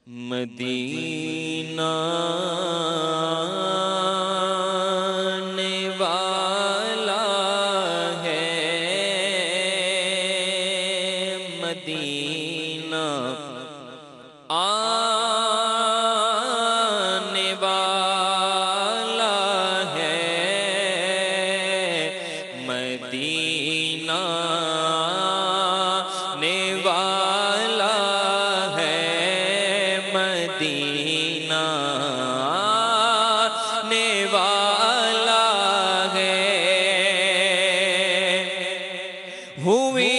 مدینہ آنے والا ہے، مدینہ آنے والا ہے، مدینہ آنے والا ہے، مدینہ آنے والا ہے۔ ہوئی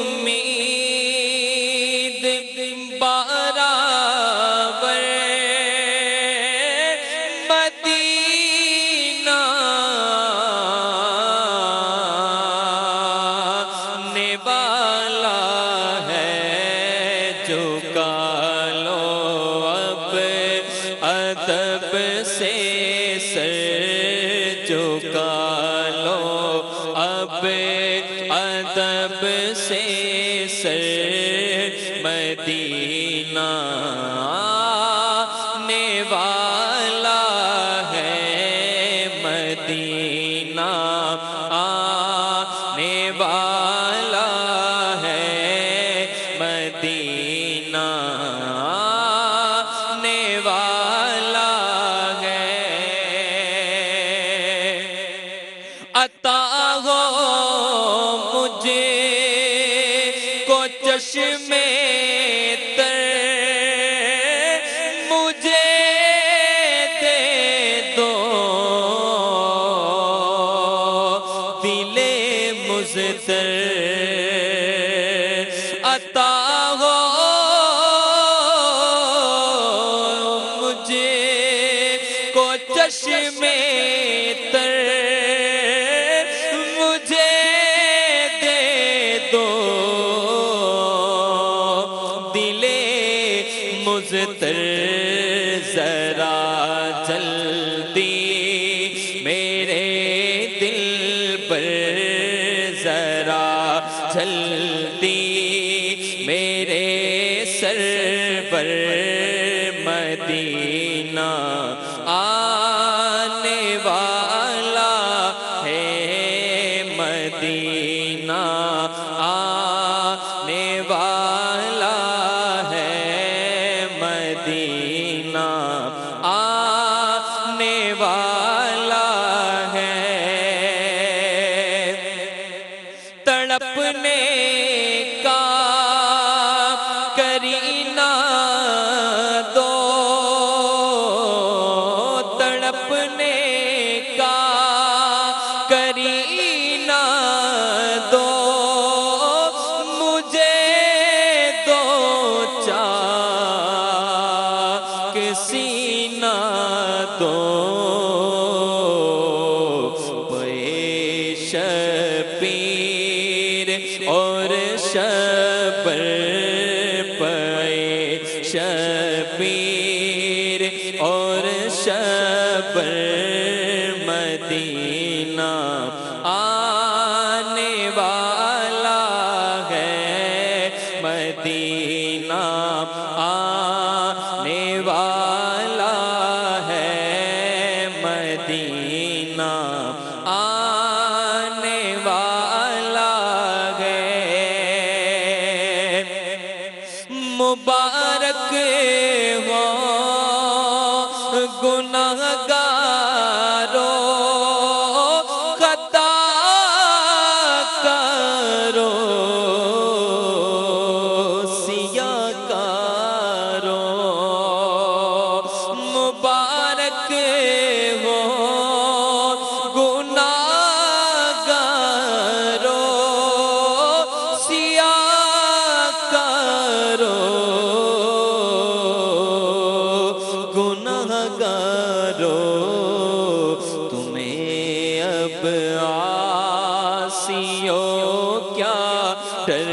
امید برابر مدینہ آنے والا ہے، جھکا لو اب ادب سے سر، جھکا لو اب ادب سے سر، مدینہ آنے والا ہے، مدینہ آنے والا ہے، مدینہ آنے والا ہے۔ عطا ہو مجھے کو چشمے تر، مجھے دے دو دل مضطر، عطا ہو مجھے کو چشمے تر، مجھے دے دو دل مضطر، ذرا جلدی میرے دل پر، ذرا جلدی میرے سر پر، مدینہ آنے والا ہے، مدینہ آنے والا ہے، مدینہ آنے والا ہے۔ تڑپنے کا کرینہ دو، تڑپنے کا کرینہ دو، مجھے دو چاک سینہ دو، پے شبیر اور شبر، پے شبیر اور شبر، مدینہ آنے والا ہے، مدینہ آنے والا ہے، مدینہ آنے والا ہے۔ مبارک ہو گنہگارو، خطا کرو سیاہ کارو، مبارک ہو گنہگارو سیاہ کارو، گنہگارو تمہیں اب عاصیوں کیا ڈر،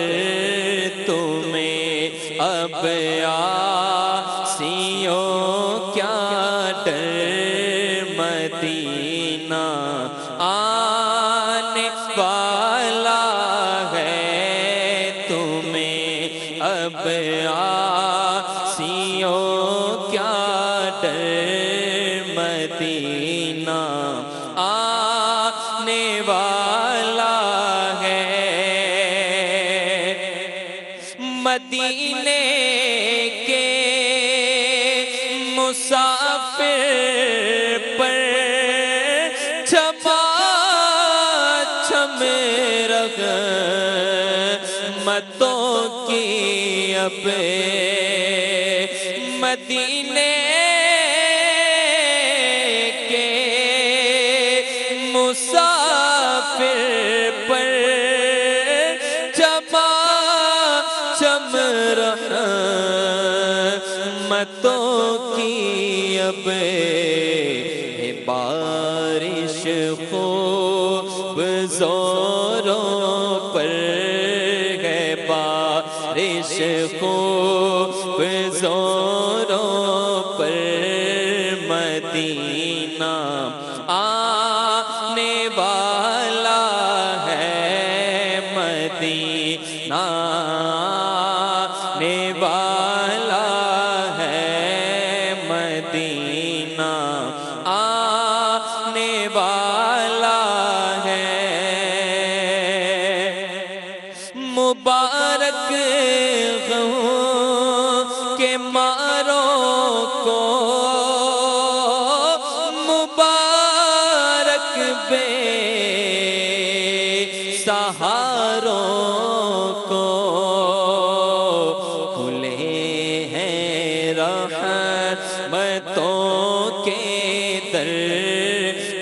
تمہیں اب عاصیوں کیا ڈر، مدینہ آنے والا ہے، تمہیں اب مدینے کے مسافر پر چھما چھم رحمتوں کی اب مدینے کے مسافر پر چھما چھم رحمتوں کی اب ہے بارش خوب زوروں پر ہے بارش خوب زوروں پر مدینہ آنے والا ہے مدینہ آنے والا ہے مدینہ آنے والا ہے مبارک غم کے ماروں کو مبارک بے سہاروں کو کھلے ہیں رحمتوں کے در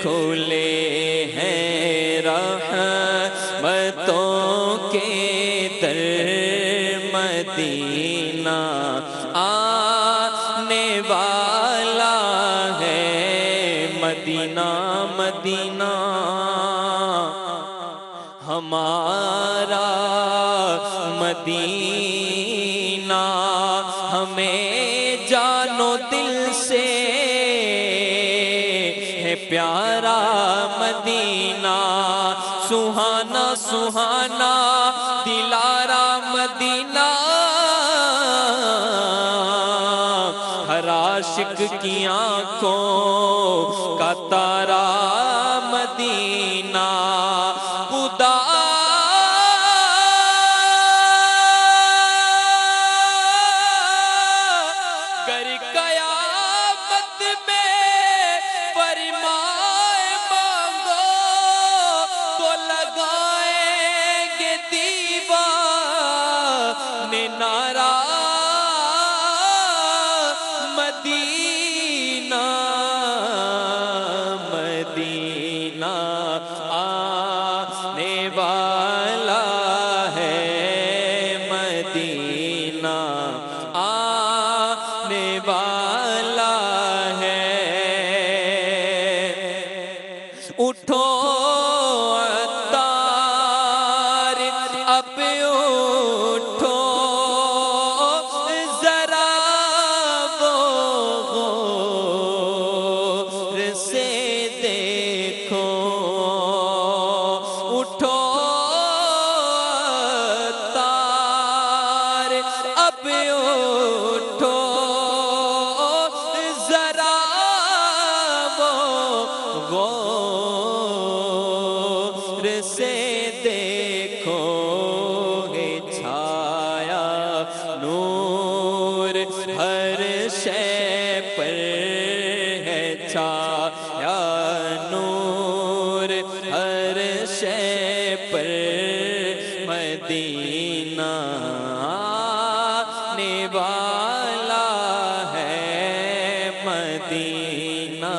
کھلے ہیں رحمتوں کے در مدینہ آنے والا ہے مدینہ مدینہ ہمارا مدینہ ہمیں جانو دل سے ہے پیارا مدینہ سہانا سہانا دلارا مدینہ ہر عاشق کی آنکھوں کا تارا مدینہ خدا گر قیامت میں فرمائے مانگو تو لگائیں گے دیوانے نعرہ مدینہ مدینہ آنے والا ہے مدینہ آنے والا ہے اٹھو عطار اب اٹھو ذرا وہ غور سے دیکھو اٹھو عطار اب اٹھو ذرا وہ غور سے دیکھو ہے چھایا نور ہر شے پر ہے چھایا نور ہر شے پر مدینہ آنے والا ہے مدینہ